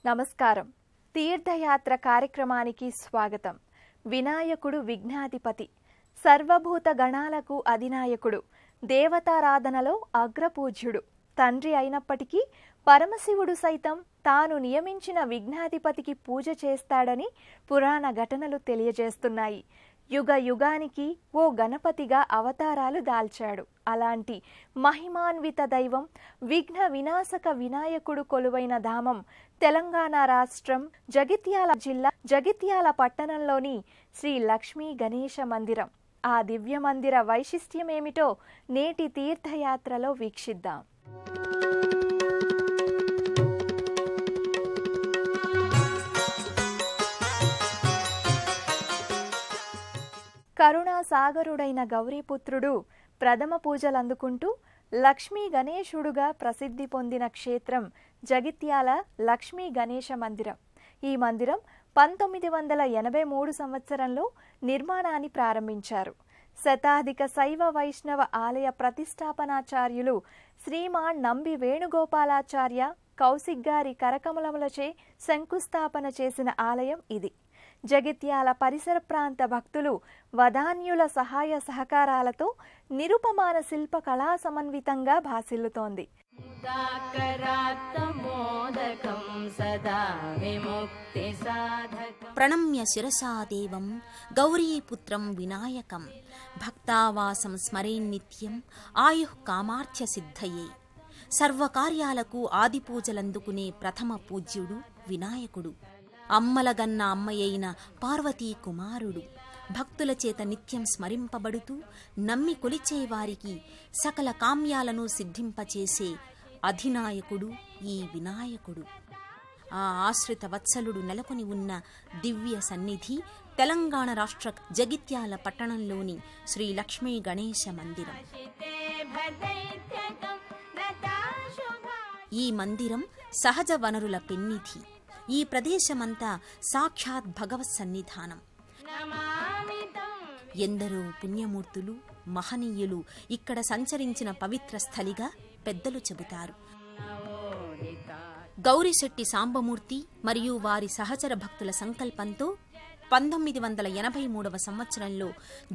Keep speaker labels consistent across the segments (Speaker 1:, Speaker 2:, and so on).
Speaker 1: నమస్కారం. తీర్థయాత్ర కార్యక్రమానికి స్వాగతం. వినాయకుడు విఘ్నాధిపతి, సర్వభూత గణాలకు అధినాయకుడు, దేవతారాధనలో అగ్రపూజ్యుడు, తండ్రి అయినప్పటికీ పరమశివుడు సైతం తాను నియమించిన విఘ్నాధిపతికి పూజ చేస్తాడని పురాణ ఘటనలు తెలియజేస్తున్నాయి. యుగ యుగానికి ఓ గణపతిగా అవతారాలు దాల్చాడు. అలాంటి మహిమాన్విత దైవం విఘ్న వినాశక వినాయకుడు కొలువైన ధామం తెలంగాణ రాష్ట్రం జగిత్యాల జిల్లా జగిత్యాల పట్టణంలోని శ్రీ లక్ష్మీ గణేశ మందిరం. ఆ దివ్య మందిర వైశిష్ట్యమేమిటో నేటి తీర్థయాత్రలో వీక్షిద్దాం. కరుణాసాగరుడైన గౌరీపుత్రుడు ప్రథమ పూజలందుకుంటూ లక్ష్మీ గణేశుడుగా ప్రసిద్ధి పొందిన క్షేత్రం జగిత్యాల లక్ష్మీ గణేశ మందిరం. ఈ మందిరం 1983 సంవత్సరంలో నిర్మాణాన్ని ప్రారంభించారు. శతాధిక శైవ వైష్ణవ ఆలయ ప్రతిష్టాపనాచార్యులు శ్రీమాన్ నంబి వేణుగోపాలాచార్య కౌశిక్ గారి కరకమలములచే శంకుస్థాపన చేసిన ఆలయం ఇది. జగిత్యాల పరిసర ప్రాంత భక్తులు వదాన్యుల సహాయ సహకారాలతో నిరుపమాన శిల్ప కళా సమన్వితంగా భాసిల్లుతోంది.
Speaker 2: ప్రణమ్య శిరసాదేవం గౌరీపుత్రం వినాయకం భక్తావాసం స్మరేన్నిత్యం ఆయుః కామార్థ్య సిద్ధయే. సర్వకార్యాలకు ఆదిపూజలందుకునే ప్రథమ పూజ్యుడు వినాయకుడు. అమ్మలగన్న అమ్మయైన పార్వతీ కుమారుడు. భక్తుల చేత నిత్యం స్మరింపబడుతూ నమ్మి కొలిచేవారికి సకల కామ్యాలను సిద్ధింపచేసే అధినాయకుడు ఈ వినాయకుడు. ఆ ఆశ్రిత వత్సలుడు నెలకొని ఉన్న దివ్య సన్నిధి తెలంగాణ రాష్ట్ర జగిత్యాల పట్టణంలోని శ్రీ లక్ష్మీ గణేశ మందిరం. ఈ మందిరం సహజ వనరుల పెన్నిధి. ఈ ప్రదేశమంతా సాక్షాత్ భగవత్ సన్నిధానం. ఎందరో పుణ్యమూర్తులు మహనీయులు ఇక్కడ సంచరించిన పవిత్ర స్థలిగా పెద్దలు చెబుతారు. గౌరిశెట్టి సాంబమూర్తి మరియు వారి సహచర భక్తుల సంకల్పంతో 1983 సంవత్సరంలో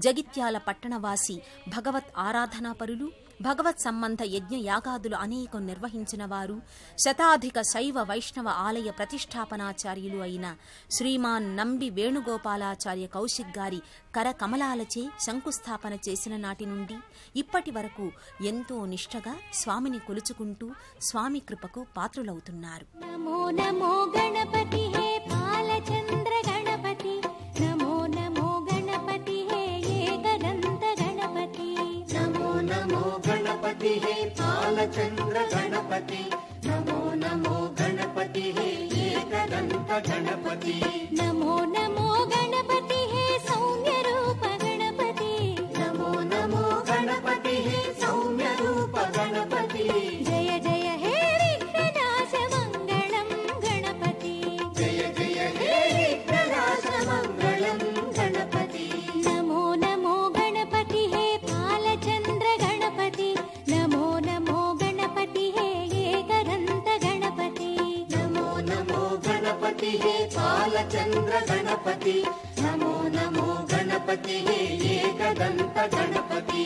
Speaker 2: జగిత్యాల పట్టణవాసి భగవత్ ఆరాధనాపరులు, భగవత్ సంబంధ యజ్ఞ యాగాదులు అనేకం నిర్వహించిన వారు, శతాధిక శైవ వైష్ణవ ఆలయ ప్రతిష్టాపనాచార్యులు అయిన శ్రీమాన్ నంబి వేణుగోపాలాచార్య కౌశిక్ గారి కరకమలాలచే శంకుస్థాపన చేసిన నాటి నుండి ఇప్పటి వరకు ఎంతో నిష్ఠగా స్వామిని కొలుచుకుంటూ స్వామి కృపకు పాత్రులవుతున్నారు.
Speaker 3: నమో నమో గణపతి హే బాలచంద్ర గణపతి, నమో నమో గణపతి హే ఏకదంత గణపతి,
Speaker 4: నమో నమో గణపతి హే బాలచంద్ర గణపతి, నమో నమో గణపతి హే ఏకదంత గణపతి,
Speaker 3: నమో నమో గణపతి హే సౌమ్య రూప గణపతి,
Speaker 4: నమో నమో గణపతి హే సౌమ్య రూప గణపతి,
Speaker 3: జయ జయ హే విఘ్ననాశ మంగళం గణపతి,
Speaker 4: జయ జయ హే విఘ్ననాశ మంగళం గణపతి,
Speaker 3: నమో నమో గణపతి హే బాలచంద్ర గణపతి, నమో నమో గణపతి హే ఏకదంత గణపతి,
Speaker 4: నమో నమో గణపతి హే బాలచంద్ర గణపతి, నమో నమో గణపతి హే ఏకదంత గణపతి.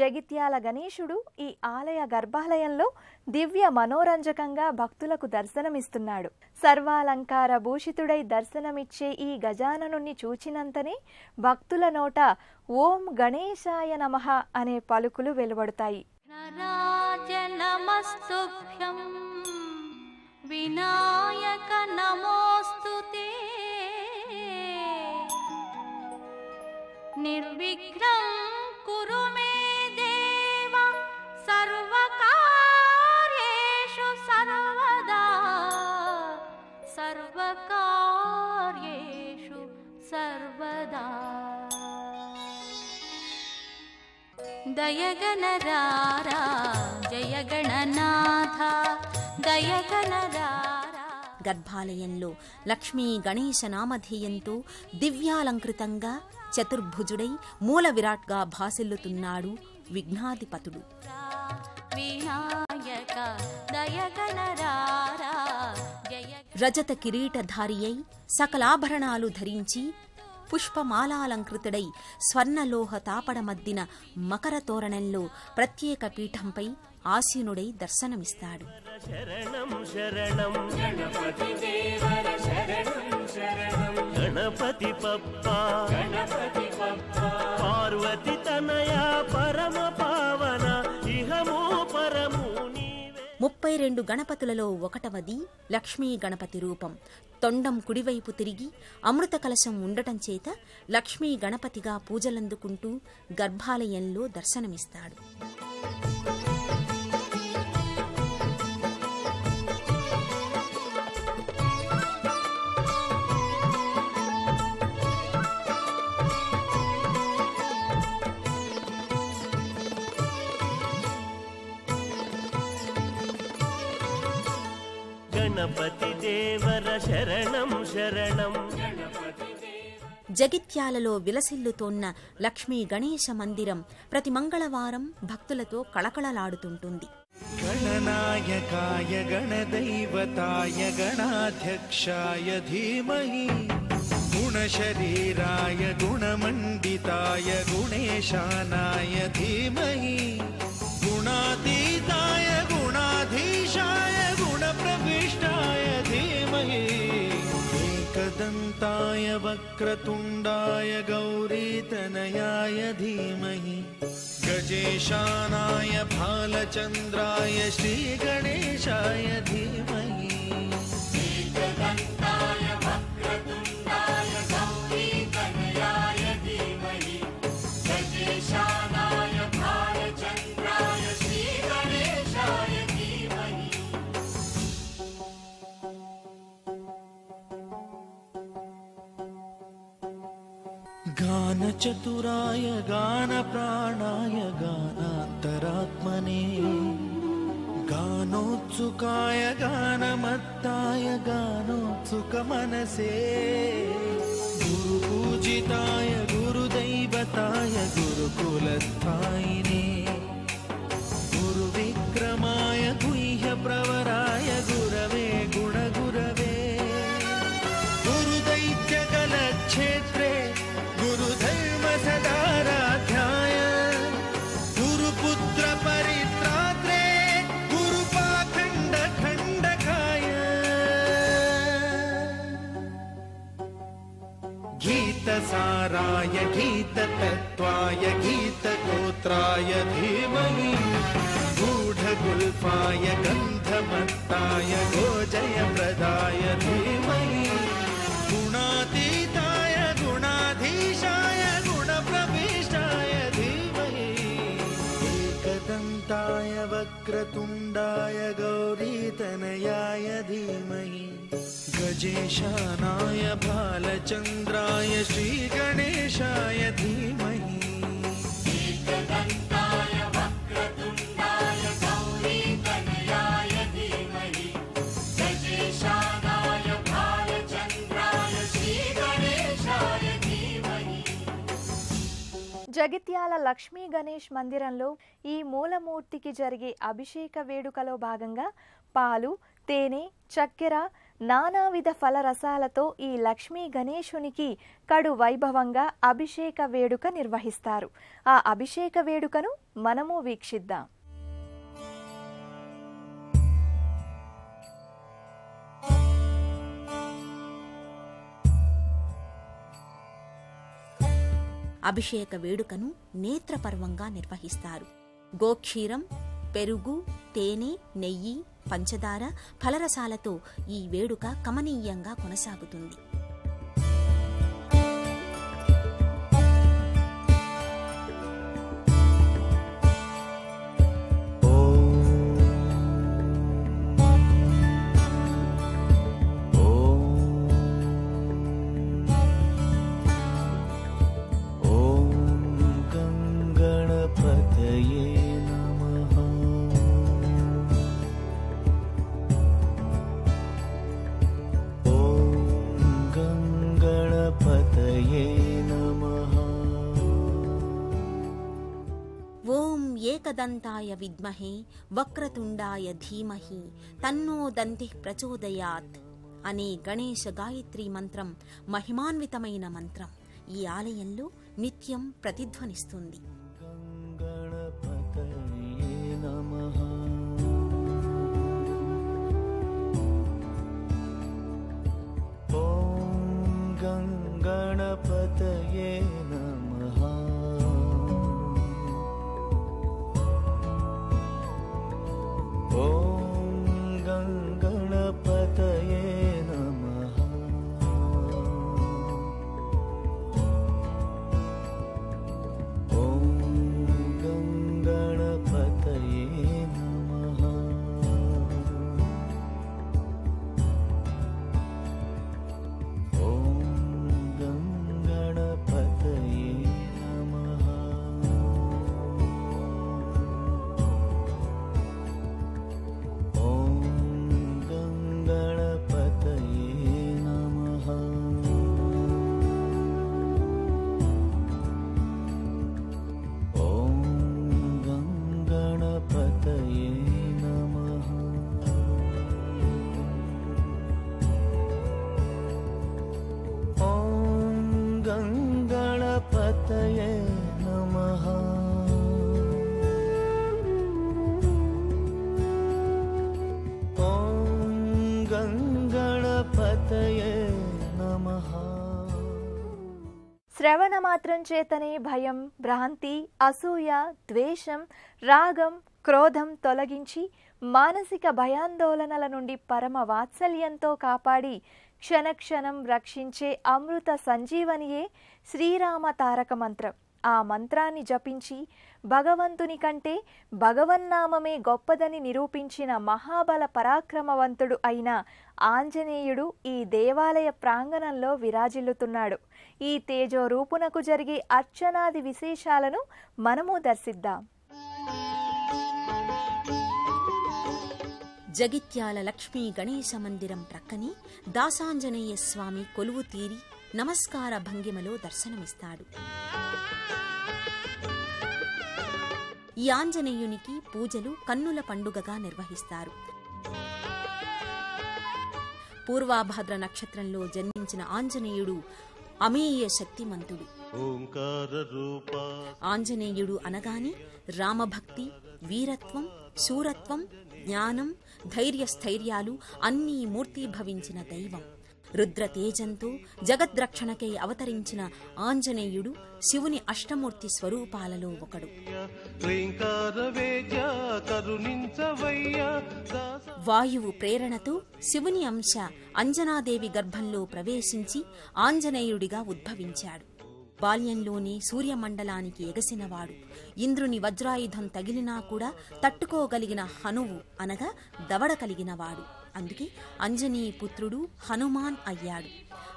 Speaker 1: జగిత్యాల గణేశుడు ఈ ఆలయ గర్భాలయంలో దివ్య మనోరంజకంగా భక్తులకు దర్శనమిస్తున్నాడు. సర్వాలంకార భూషితుడై దర్శనమిచ్చే ఈ గజాననుని చూచినంతనే భక్తుల నోట ఓం గణేశాయ నమః అనే పలుకులు వెలువడతాయి.
Speaker 3: నమస్తుభ్యం వినాయక నమోస్తుతే, నిర్విఘ్నం కురు మే దేవ సర్వకార్యేషు సర్వదా, సర్వకార్యేషు సర్వదా.
Speaker 2: దయగనరారా జయగణనాథ దయగనరారా. గర్భాలయంలో లక్ష్మీ గణేశ నామధేయంతో దివ్యాలంకృతంగా చతుర్భుజుడై మూల విరాట్గా భాసిల్లుతున్నాడు విఘ్నాధిపతుడు. వినాయక దయగనరారా రజత కిరీటధారి అయి సకలాభరణాలు ధరించి పుష్పమాలాలంకృతుడై స్వర్ణలోహ తాపడ మద్దిన మకర తోరణంలో ప్రత్యేక పీఠంపై ఆసీనుడై దర్శనమిస్తాడు.
Speaker 5: శరణం శరణం గణపతి దేవర శరణం శరణం గణపతి పప్పా గణపతి పప్పా పార్వతి తనయ పరమ పావన ఇహమో పరము నీవే.
Speaker 2: 32 గణపతులలో ఒకటవది లక్ష్మీ గణపతి రూపం. తొండం కుడివైపు తిరిగి అమృత కలశం ఉండటం చేత లక్ష్మీ గణపతిగా పూజలందుకుంటూ గర్భాలయంలో దర్శనమిస్తాడు.
Speaker 5: గణపతి దేవర శరణం శరణం.
Speaker 2: జగిత్యాలలో విలసిల్లుతోన్న లక్ష్మీ గణేశ మందిరం ప్రతి మంగళవారం భక్తులతో కళకళలాడుతుంటుంది.
Speaker 6: గణనాయకాయ గణదైవతాయ గణాధ్యక్షాయ ధీమహి గుణశరీరాయ గుణమండితాయ గుణేశానాయ ధీమహి గుణాతీతాయ గుణాధీశాయ గుణప్రవిష్టాయ ధీమహి एकदन्ताय वक्रतुण्डाय गौरीतनयाय धीमहि गजेशानाय भालचन्द्राय श्रीगणेशाय धीमहि एकदन्ताय वक्रतुण्डाय गौरीतनयाय धीमहि गजेशानाय भालचन्द्राय श्रीगणेशाय धीमहि. गानचतुराय गानप्राणाय गानान्तरात्मने गानोत्सुकाय गानमत्ताय गानोत्सुकमनसे गुरुपूजिताय गुरुदैवताय गुरुकुलस्थायिने गुरुविक्रमाय गुह्यप्रवराय गुरवे गुणगुरवे गुरुदैत्यकलक्षेत्रे गुरुधर्म सदाराध्याय गुरुपुत्र परित्रात्रे गुरुपाखण्ड खण्डकाय गीतसाराय गीततत्त्वाय गीतगोत्राय धीमहि गूढगुल्फाय गन्धमत्ताय गोजयप्रदाय धीमहि गुणातीताय गुणाधीशाय गुणप्रविष्टाय धीमहि एकदन्ताय वक्रतुण्डाय गौरीतनयाय धीमहि गजेशानाय भालचन्द्राय श्रीगणेशाय धीमहि एकदन्ताय वक्रतुण्डाय गौरीतनयाय धीमहि गजेशानाय भालचन्द्राय श्रीगणेशाय धीमहि.
Speaker 1: జగిత్యాల లక్ష్మీ గణేష్ మందిరంలో ఈ మూలమూర్తికి జరిగే అభిషేక వేడుకలో భాగంగా పాలు, తేనె, చక్కెర, నానావిధ ఫలరసాలతో ఈ లక్ష్మీ గణేశునికి కడు వైభవంగా అభిషేక వేడుక నిర్వహిస్తారు. ఆ అభిషేక వేడుకను మనము వీక్షిద్దాం.
Speaker 2: అభిషేక వేడుకను నేత్రపర్వంగా నిర్వహిస్తారు. గోక్షీరం, పెరుగు, తేనె, నెయ్యి, పంచదార, ఫలరసాలతో ఈ వేడుక కమనీయంగా కొనసాగుతుంది.
Speaker 6: गणपते
Speaker 2: ఏకదంతాయ విద్మహే వక్రతుండాయ ధీమహి తన్నో దంతిః ప్రచోదయాత్ అనే గణేశ గాయత్రి మంత్రం మహిమాన్వితమైన మంత్రం ఈ ఆలయంలో నిత్యం ప్రతిధ్వనిస్తుంది.
Speaker 7: గణపతయే నమః. ఓం గణపతయే నమః. ఓం గణపతయే నమః. ఓం గణపతయే నమః. ఓం గణపతయే నమః. ఓం గణపతయే నమః. ఓం గణపతయే నమః. ఓం గణపతయే నమః.
Speaker 1: శ్రవణ మాత్రం చేతనే భయం, భ్రాంతి, అసూయ, ద్వేషం, రాగం, క్రోధం తొలగించి మానసిక భయాందోళనల నుండి పరమ వాత్సల్యంతో కాపాడి క్షణక్షణం రక్షించే అమృత సంజీవనియే శ్రీరామ తారక మంత్రం. ఆ మంత్రాన్ని జపించి భగవంతుని కంటే భగవన్నామమే గొప్పదని నిరూపించిన మహాబల పరాక్రమవంతుడు అయిన ఆంజనేయుడు ఈ దేవాలయ ప్రాంగణంలో విరాజిల్లుతున్నాడు. ఈ తేజో రూపునకు జరిగే అర్చనాది విశేషాలను మనము దర్శిద్దాం.
Speaker 2: జగిత్యాల లక్ష్మీ గణేశ మందిరం ప్రక్కనే దాసాంజనేయ స్వామి కొలువు తీరి నమస్కార భంగిమలో దర్శనమిస్తాడు. ఈ ఆంజనేయునికి పూజలు కన్నుల పండుగగా నిర్వహిస్తారు. పూర్వాభాద్ర నక్షత్రంలో జన్మించిన ఆంజనేయుడు అమేయ శక్తిమంతుడు.
Speaker 5: ఓంకార రూప
Speaker 2: ఆంజనేయుడు అనగానే రామభక్తి, వీరత్వం, శూరత్వం, జ్ఞానం, ధైర్యస్థైర్యాలు అన్నీ మూర్తీభవించిన దైవం. రుద్రతేజంతో జగద్రక్షణకై అవతరించిన ఆంజనేయుడు శివుని అష్టమూర్తి స్వరూపాలలో ఒకడు. వాయువు ప్రేరణతో శివుని అంశ అంజనాదేవి గర్భంలో ప్రవేశించి ఆంజనేయుడిగా ఉద్భవించాడు. బాల్యంలోనే సూర్యమండలానికి ఎగసినవాడు. ఇంద్రుని వజ్రాయుధం తగిలినా కూడా తట్టుకోగలిగిన హనువు అనగా దవడ కలిగినవాడు. అందుకే అంజనీ పుత్రుడు హనుమాన్ అయ్యాడు.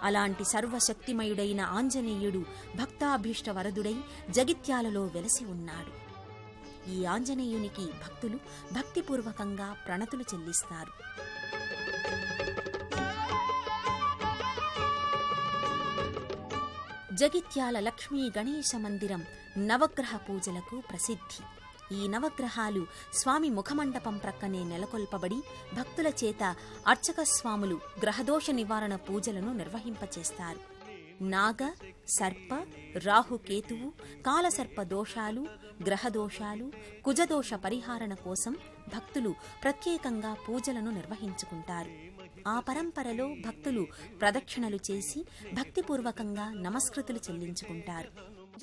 Speaker 2: అలాంటి సర్వశక్తిమయుడైన ఆంజనేయుడు భక్తాభీష్ట వరదుడై జగిత్యాలలో వెలసి ఉన్నాడు. ఈ ఆంజనేయునికి భక్తులు భక్తిపూర్వకంగా ప్రణతులు చెల్లిస్తారు. జగిత్యాల లక్ష్మీ గణేశ మందిరం నవగ్రహ పూజలకు ప్రసిద్ధి. ఈ నవగ్రహాలు స్వామి ముఖమండపం ప్రక్కనే నెలకొల్పబడి భక్తుల చేత అర్చక స్వాములు గ్రహదోష నివారణ పూజలను నిర్వహింపచేస్తారు. నాగ, సర్ప, రాహుకేతువు, కాలసర్ప దోషాలు, గ్రహదోషాలు, కుజదోష పరిహారణ కోసం భక్తులు ప్రత్యేకంగా పూజలను నిర్వహించుకుంటారు. ఆ పరంపరలో భక్తులు ప్రదక్షిణలు చేసి భక్తిపూర్వకంగా నమస్కృతులు చెల్లించుకుంటారు.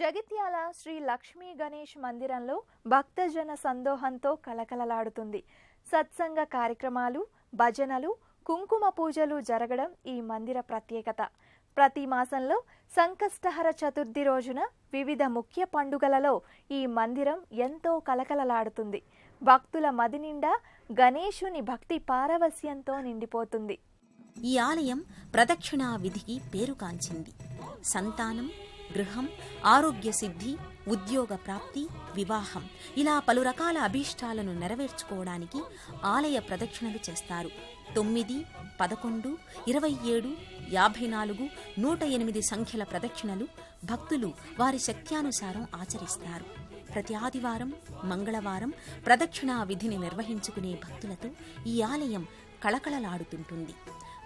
Speaker 1: జగిత్యాల శ్రీ లక్ష్మీ గణేష్ మందిరంలో భక్తజన సందోహంతో కలకలలాడుతుంది. సత్సంగ కార్యక్రమాలు, భజనలు, కుంకుమ పూజలు జరగడం ఈ మందిర ప్రత్యేకత. ప్రతి మాసంలో సంకష్టహర చతుర్థి రోజున వివిధ ముఖ్య పండుగలలో ఈ మందిరం ఎంతో కలకలలాడుతుంది. భక్తుల మది నిండా గణేశుని భక్తి పారవస్యంతో నిండిపోతుంది.
Speaker 2: ఈ ఆలయం ప్రదక్షిణా విధికి పేరుకాంచింది. సంతానం, గృహం, ఆరోగ్య సిద్ధి, ఉద్యోగ ప్రాప్తి, వివాహం ఇలా పలు రకాల అభీష్టాలను నెరవేర్చుకోవడానికి ఆలయ ప్రదక్షిణలు చేస్తారు. 9, 11, 27, 54, 108 సంఖ్యల ప్రదక్షిణలు భక్తులు వారి శక్త్యానుసారం ఆచరిస్తారు. ప్రతి ఆదివారం, మంగళవారం ప్రదక్షిణా విధిని నిర్వహించుకునే భక్తులతో ఈ ఆలయం కళకళలాడుతుంటుంది.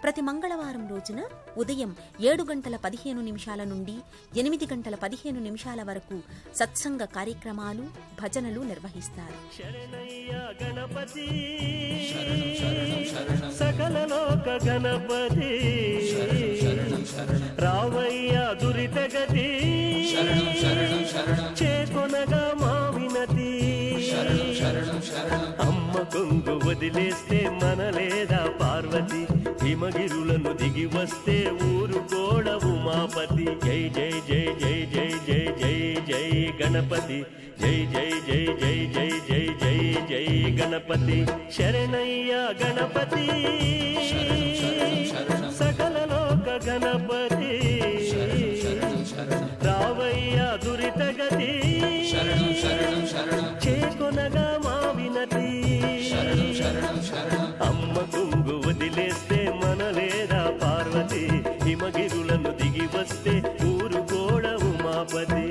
Speaker 2: ప్రతి మంగళవారం రోజున ఉదయం 7:15 నుండి 8:15 వరకు సత్సంగ కార్యక్రమాలు, భజనలు నిర్వహిస్తారు.
Speaker 5: గణపతి సకల లోక గణపతి రావయ్య దురితగతి చేకొనగా మా వినతి అమ్మ కొంగు వదిలేస్తే మనలేదా పార్వతి హిమగిరులను దిగి వస్తే ఊరు గోడ ఉమాపతి జై జై జై జై జై జై జై జై గణపతి జై జై జై జై జై జై జై జై గణపతి శరణయ్య గణపతి సకల లోక గణపతి రావయ్య దురితగతి చేకొనగా మా వినతి అమ్మ కుంగు వదిలేస్తే మనలేదా పార్వతి హిమగిరులను దిగి వస్తే ఊరు గోడ ఉమాపతి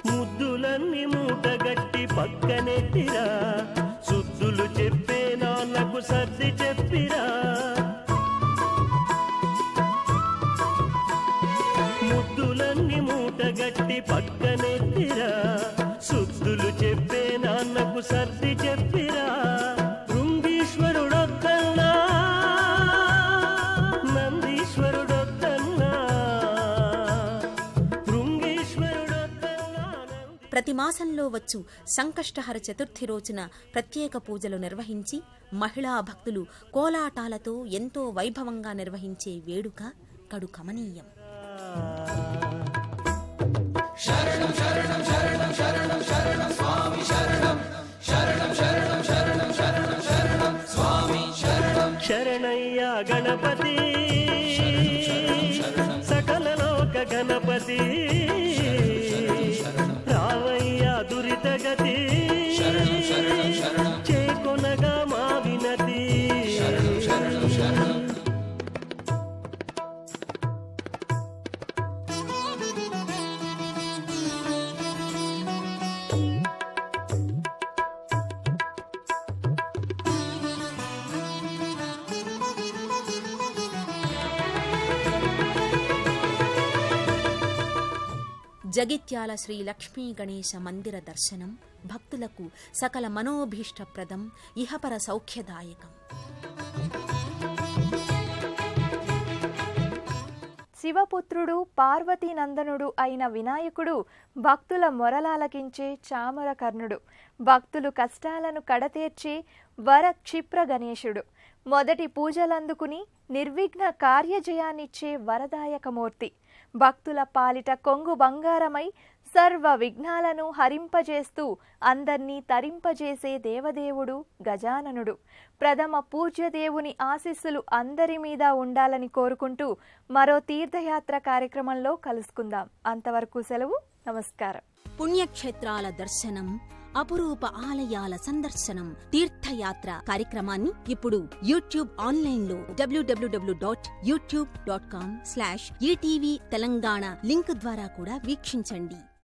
Speaker 5: ముద్దులన్నీ మూటగట్టి పక్కనెట్టిరా సుద్దులు చెప్పే నాన్నకు సర్ది చెప్పిరా ముద్దులన్నీ మూటగట్టి పక్కనెట్టిరా సుద్దులు చెప్పే నాన్నకు సర్ది చెప్పిరా బృంగీశ్వరుడొద్దన్నా నందీశ్వరుడొద్దన్నా
Speaker 2: ప్రతి మాసంలో వచ్చు సంకష్టహర చతుర్థి రోజున ప్రత్యేక పూజలు నిర్వహించి మహిళా భక్తులు కోలాటాలతో ఎంతో వైభవంగా నిర్వహించే వేడుక కడు కమనీయం. శరణం శరణం శరణం శరణం శరణం స్వామి శరణం శరణం శరణం శరణం శరణం శరణం స్వామి శరణం
Speaker 5: శరణయ్య గణపతి సకల లోక గణపతి రావయ్య దురితగతి చేకొనగా మా వినతి
Speaker 2: జగిత్యాల శ్రీ లక్ష్మీ గణేశ మందిర దర్శనం భక్తులకు సకల మనోభీష్టప్రదం, ఇహపర సౌఖ్యదాయకం.
Speaker 1: శివపుత్రుడు పార్వతీనందనుడు అయిన వినాయకుడు భక్తుల మొరలాలకించే చామరకర్ణుడు, భక్తులు కష్టాలను కడతీర్చే వర క్షిప్ర గణేశుడు, మొదటి పూజలందుకుని నిర్విఘ్న కార్యజయాన్నిచ్చే వరదాయకమూర్తి, భక్తుల పాలిట కొంగు బంగారమై సర్వ విఘ్నాలను హరింపజేస్తూ అందర్నీ తరింపజేసే దేవదేవుడు గజాననుడు. ప్రథమ పూజ్యదేవుని ఆశీస్సులు అందరి మీద ఉండాలని కోరుకుంటూ మరో తీర్థయాత్ర కార్యక్రమంలో కలుసుకుందాం. అంతవరకు సెలవు. నమస్కారం.
Speaker 2: పుణ్యక్షేత్రాల దర్శనం, అపురూప ఆలయాల సందర్శనం, తీర్థయాత్ర కార్యక్రమాన్ని ఇప్పుడు యూట్యూబ్ ఆన్లైన్లో www.youtube.com/ETV తెలంగాణ లింక్ ద్వారా కూడా వీక్షించండి.